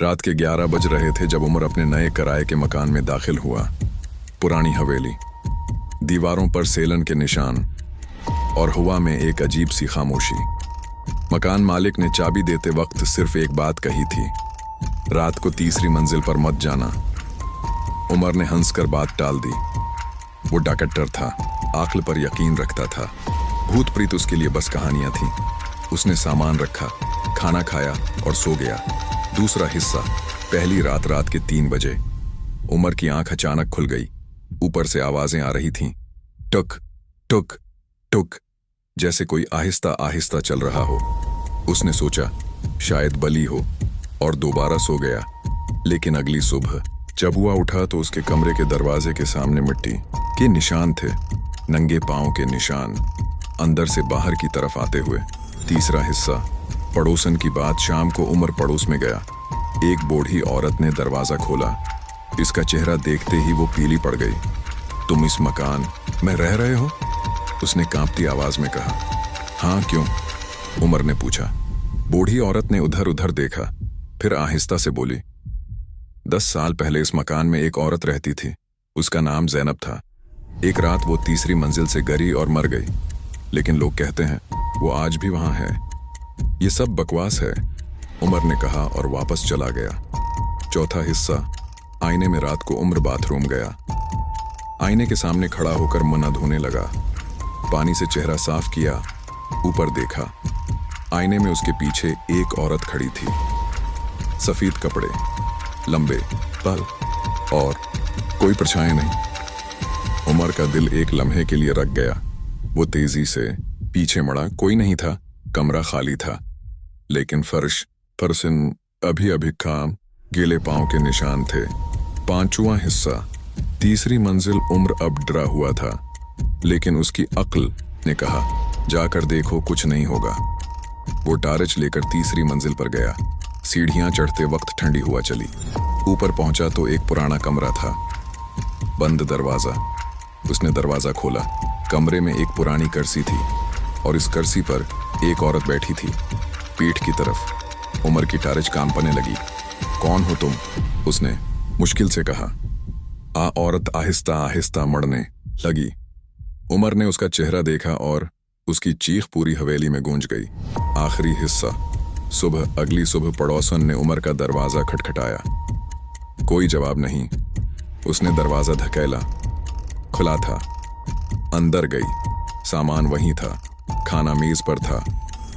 रात के 11 बज रहे थे जब उमर अपने नए किराए के मकान में दाखिल हुआ। पुरानी हवेली, दीवारों पर सेलन के निशान और हवा में एक अजीब सी खामोशी। मकान मालिक ने चाबी देते वक्त सिर्फ एक बात कही थी, रात को तीसरी मंजिल पर मत जाना। उमर ने हंसकर बात टाल दी। वो डॉक्टर था, अक्ल पर यकीन रखता था। भूत प्रीत उसके लिए बस कहानियां थीं। उसने सामान रखा, खाना खाया और सो गया। दूसरा हिस्सा, पहली रात के 3 बजे। उमर की आंख अचानक खुल गई। ऊपर से आवाजें आ रही थीं, टुक टुक टुक, जैसे कोई आहिस्ता आहिस्ता चल रहा हो। उसने सोचा शायद बली हो और दोबारा सो गया। लेकिन अगली सुबह जब हुआ उठा तो उसके कमरे के दरवाजे के सामने मिट्टी के निशान थे, नंगे पांव के निशान, अंदर से बाहर की तरफ आते हुए। तीसरा हिस्सा, पड़ोसन की बात। शाम को उमर पड़ोस में गया। एक बूढ़ी औरत ने दरवाजा खोला। इसका चेहरा देखते ही वो पीली पड़ गई। तुम इस मकान में रह रहे हो? उसने कांपती आवाज में कहा। हाँ, क्यों? उमर ने पूछा। बूढ़ी औरत ने उधर उधर देखा, फिर आहिस्ता से बोली, 10 साल पहले इस मकान में एक औरत रहती थी। उसका नाम जैनब था। एक रात वो तीसरी मंजिल से गिरी और मर गई, लेकिन लोग कहते हैं वो आज भी वहां है। ये सब बकवास है, उमर ने कहा और वापस चला गया। चौथा हिस्सा, आईने में। रात को उमर बाथरूम गया। आईने के सामने खड़ा होकर मुंह धोने लगा। पानी से चेहरा साफ किया, ऊपर देखा। आईने में उसके पीछे एक औरत खड़ी थी। सफेद कपड़े, लंबे बाल और कोई परछाई नहीं। उमर का दिल एक लम्हे के लिए रक गया। वो तेजी से पीछे मुड़ा। कोई नहीं था, कमरा खाली था, लेकिन फर्श अभी अभी काम, गीले पांव के निशान थे। पांचवा हिस्सा, तीसरी मंजिल। उम्र अब डरा हुआ था, लेकिन उसकी अक्ल ने कहा, जाकर देखो, कुछ नहीं होगा। वो टार्च लेकर तीसरी मंजिल पर गया। सीढ़ियां चढ़ते वक्त ठंडी हवा चली। ऊपर पहुंचा तो एक पुराना कमरा था, बंद दरवाजा। उसने दरवाजा खोला। कमरे में एक पुरानी कुर्सी थी और इस कुर्सी पर एक औरत बैठी थी, पीठ की तरफ। उमर की टार्च काम करने लगी। कौन हो तुम? उसने मुश्किल से कहा। औरत आहिस्ता आहिस्ता मुड़ने लगी। उमर ने उसका चेहरा देखा और उसकी चीख पूरी हवेली में गूंज गई। आखिरी हिस्सा, सुबह। अगली सुबह पड़ोसन ने उमर का दरवाजा खटखटाया। कोई जवाब नहीं। उसने दरवाजा धकेला, खुला था। अंदर गई। सामान वहीं था, खाना मेज पर था,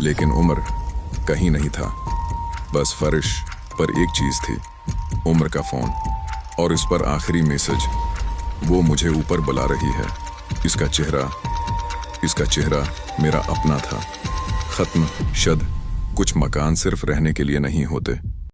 लेकिन उमर कहीं नहीं था। बस फर्श पर एक चीज थी, उमर का फोन, और इस पर आखिरी मैसेज, वो मुझे ऊपर बुला रही है। इसका चेहरा मेरा अपना था। खत्म। शद। कुछ मकान सिर्फ रहने के लिए नहीं होते,